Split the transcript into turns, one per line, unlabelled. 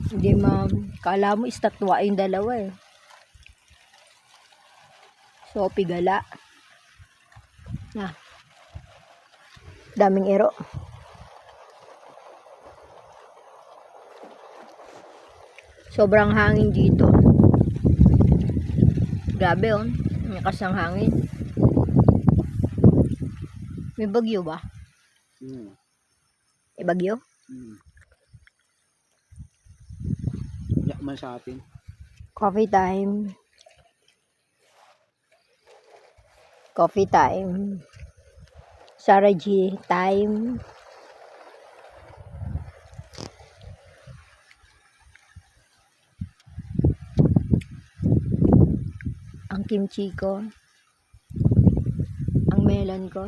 Hindi kala mo istatwa yung dalawa eh. Sophie Gala. Daming ero. Sobrang hangin dito. Grabe oh. Lakas ng hangin. May bagyo ba? May bagyo?
Yak man sa atin.
Coffee time. Coffee time. Sarah G time. Ang kimchi ko. Ang melon ko.